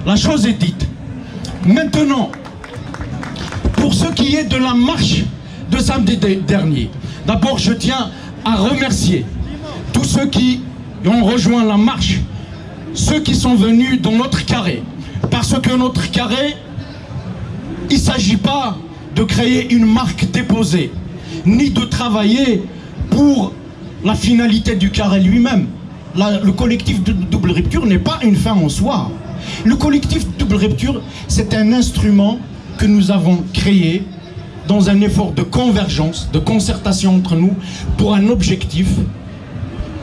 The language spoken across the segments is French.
La chose est dite. Maintenant, pour ce qui est de la marche de samedi dernier, d'abord je tiens à remercier tous ceux qui ont rejoint la marche, ceux qui sont venus dans notre carré. Parce que notre carré, il ne s'agit pas de créer une marque déposée, ni de travailler pour la finalité du carré lui-même. Le collectif de double rupture n'est pas une fin en soi. Le collectif double rupture, c'est un instrument que nous avons créé dans un effort de convergence, de concertation entre nous, pour un objectif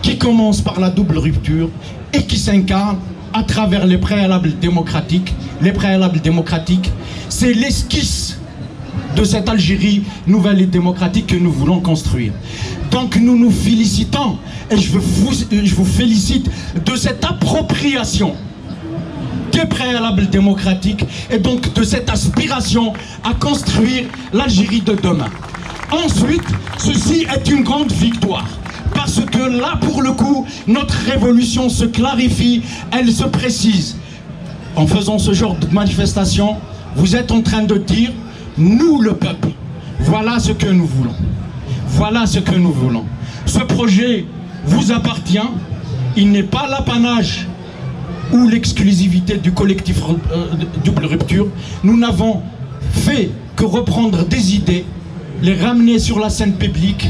qui commence par la double rupture et qui s'incarne à travers les préalables démocratiques. Les préalables démocratiques, c'est l'esquisse de cette Algérie nouvelle et démocratique que nous voulons construire. Donc nous nous félicitons, et je vous félicite de cette appropriation des préalables démocratiques et donc de cette aspiration à construire l'Algérie de demain. Ensuite, ceci est une grande victoire. Parce que là, pour le coup, notre révolution se clarifie, elle se précise. En faisant ce genre de manifestation, vous êtes en train de dire, nous le peuple, voilà ce que nous voulons. Voilà ce que nous voulons. Ce projet vous appartient, il n'est pas l'apanage ou l'exclusivité du collectif double rupture. Nous n'avons fait que reprendre des idées, les ramener sur la scène publique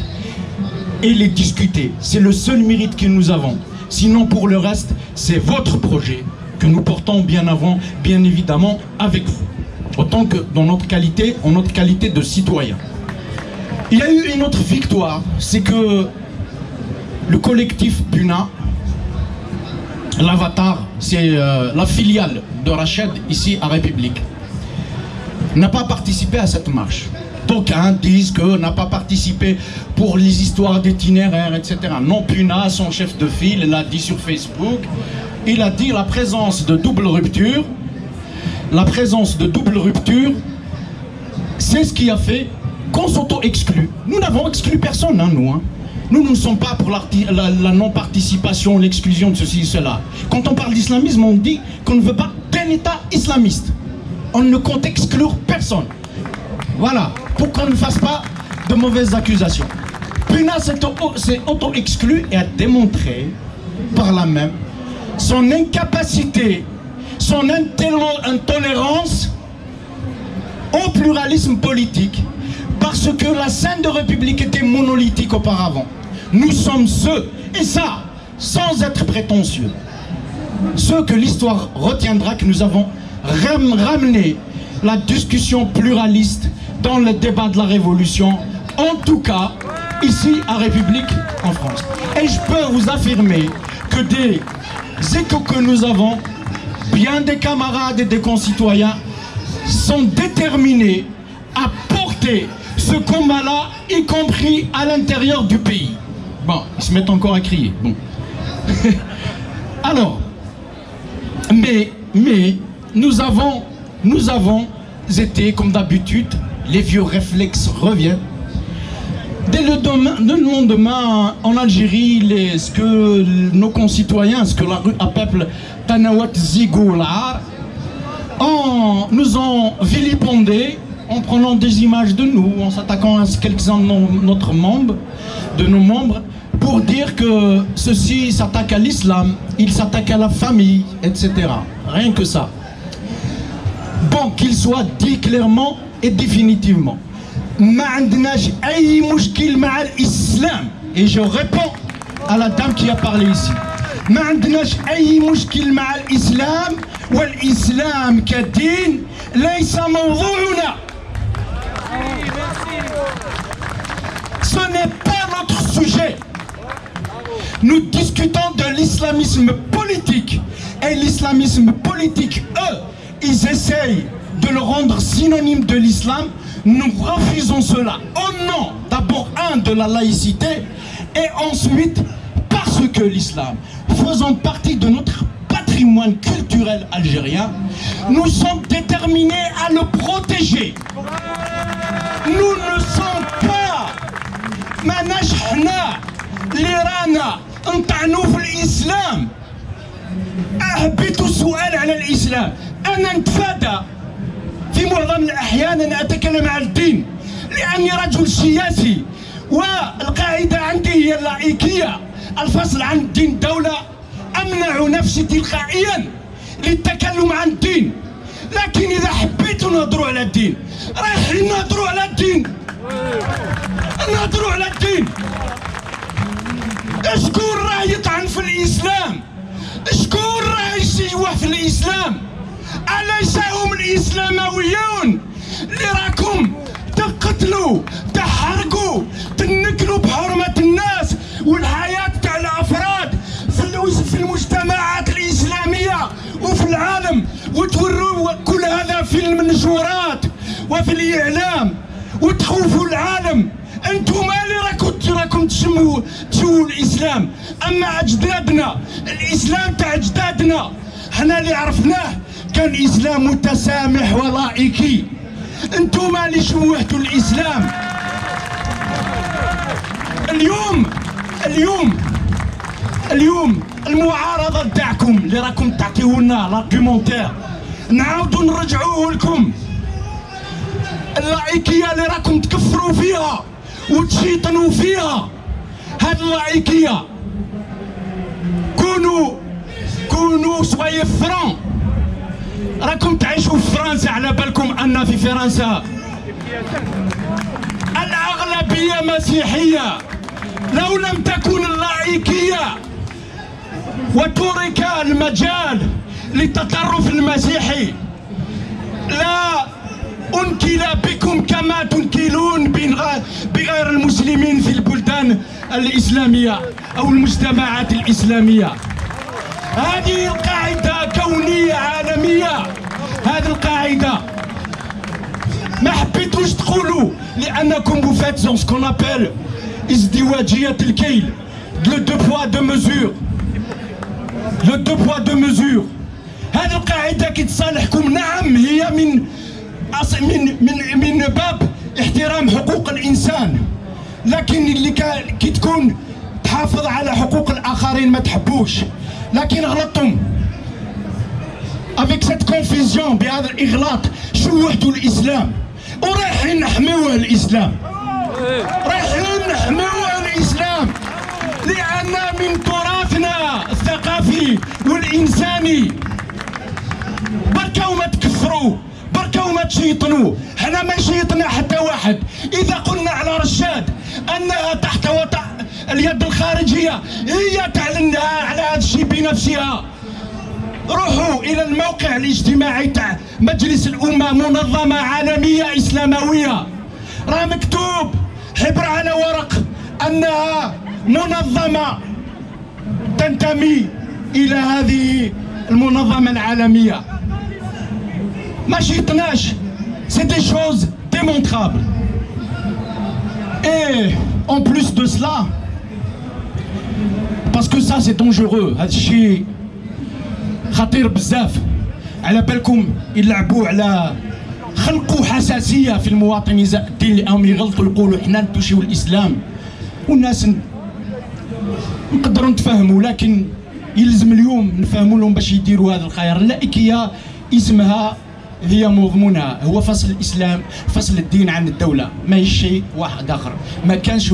et les discuter. C'est le seul mérite que nous avons. Sinon, pour le reste, c'est votre projet que nous portons bien avant, bien évidemment, avec vous. Autant que dans notre qualité, en notre qualité de citoyen. Il y a eu une autre victoire, c'est que le collectif Puna, l'Avatar, c'est la filiale de Rached ici à République, n'a pas participé à cette marche. D'aucuns disent que n'a pas participé pour les histoires d'itinéraires, etc. Non, Puna, son chef de file, l'a dit sur Facebook. Il a dit la présence de double rupture. La présence de double rupture, c'est ce qui a fait qu'on s'auto-exclut. Nous n'avons exclu personne, hein, nous. Hein. Nous ne sommes pas pour la non-participation, l'exclusion de ceci et cela. Quand on parle d'islamisme, on dit qu'on ne veut pas d'un État islamiste. On ne compte exclure personne. Voilà, pour qu'on ne fasse pas de mauvaises accusations. Puna s'est auto-exclu et a démontré par là même son incapacité, son intolérance au pluralisme politique, parce que la scène de République était monolithique auparavant. Nous sommes ceux, et ça, sans être prétentieux, ceux que l'histoire retiendra, que nous avons ramené la discussion pluraliste dans le débat de la Révolution, en tout cas, ici à République en France. Et je peux vous affirmer que des échos que nous avons, bien des camarades et des concitoyens sont déterminés à porter ce combat-là, y compris à l'intérieur du pays. Bon, ils se mettent encore à crier. Bon. Alors, mais nous avons été, comme d'habitude, les vieux réflexes reviennent. Dès le lendemain, en Algérie, ce que nos concitoyens, ce que la rue appelle Tanawat Zigoula, nous ont vilipendé en prenant des images de nous, en s'attaquant à quelques-uns de nos membres, pour dire que ceci s'attaque à l'islam, il s'attaque à la famille, etc. Rien que ça. Bon, qu'il soit dit clairement et définitivement. Et je réponds à la dame qui a parlé ici. Ce n'est pas notre sujet. Nous discutons de l'islamisme politique. Et l'islamisme politique, eux, ils essayent de le rendre synonyme de l'islam. Nous refusons cela au nom d'abord de la laïcité et ensuite parce que l'islam, faisant partie de notre patrimoine culturel algérien, nous sommes déterminés à le protéger. Nous ne sommes pas manajhna l'irana antanouf l'islam. حبيت السؤال على الإسلام. أنا نتفادى في معظم الأحيان أن أتكلم عن الدين لأني رجل سياسي، والقاعدة عندي هي اللائكية، الفصل عن الدين الدولة. أمنع نفسي تلقائيا للتكلم عن الدين، لكن إذا حبيتوا نهضروا على الدين رايحين نهضروا على الدين، نهضروا على الدين. شكون راه يطعن في الإسلام؟ شكون راه يسيوه في الإسلام؟ أليس هم الإسلامويون اللي راكم تقتلوا تحرقوا تنكلوا بحرمة الناس والحياة تاع الأفراد في المجتمعات الإسلامية وفي العالم، وتوروا كل هذا في المنشورات وفي الإعلام وتخوفوا العالم؟ انتم اللي راكم تشموا الإسلام. أما أجدادنا، الإسلام تاع أجدادنا حنا اللي عرفناه كان إسلام متسامح ولائكي. انتم اللي شوهتوا الإسلام. اليوم المعارضة تاعكم اللي راكم تعطيونا لارغيومونتير نعاودوا نرجعوه لكم. اللائكية اللي راكم تكفروا فيها وتشيطنوا فيها، هاد اللائكية كونوا شوية فران. راكم تعيشوا في فرنسا، على بالكم أن في فرنسا الأغلبية مسيحية. لو لم تكن اللائكية وترك المجال للتطرف المسيحي لا أنكل بكم كما تنكلون بغير المسلمين في البلدان الإسلامية أو المجتمعات الإسلامية. هذه القاعدة كونية عالمية. هذه القاعدة ما حبيتوش تقولوا لأنكم vous faites ce qu'on appelle ازدواجية الكيل، le deux poids deux mesures. le deux poids deux mesures. هذه القاعدة كي تصالحكم نعم هي من باب احترام حقوق الإنسان، لكن اللي كي تكون تحافظ على حقوق الآخرين ما تحبوش. لكن غلطتم avec cette confusion، بهذا الإغلاط شوهتوا الإسلام ورايحين نحميوه الإسلام. رايحين نحميوه الإسلام لأن من تراثنا الثقافي والإنساني. بركة وما تكفروا، بركة وما تشيطنوا. حنا ما شيطنا حتى واحد. إذا قلنا على رشاد أنها تحت وطأ اليد الخارجية هي تعلنها على هذا الشيء بنفسها. روحوا إلى الموقع الاجتماعي تاع مجلس الأمة، منظمة عالمية إسلاموية، راه مكتوب حبر على ورق أنها منظمة تنتمي إلى هذه المنظمة العالمية. ما شيطناش، c'est des choses démontrables. Et en plus de cela, parce que ça c'est dangereux، هذا الشيء خطير بزاف. على بالكم يلعبوا على خلقوا حساسية في المواطن إزاء الدين، لأنهم يغلطوا يقولوا حنا نتوشيو الإسلام. والناس نقدروا نتفاهموا، لكن يلزم اليوم نفهموا لهم باش يديروا هذا الخير. اللائكية اسمها هي مضمونها هو فصل الإسلام، فصل الدين عن الدولة، ما هي شيء واحد آخر. ما كانش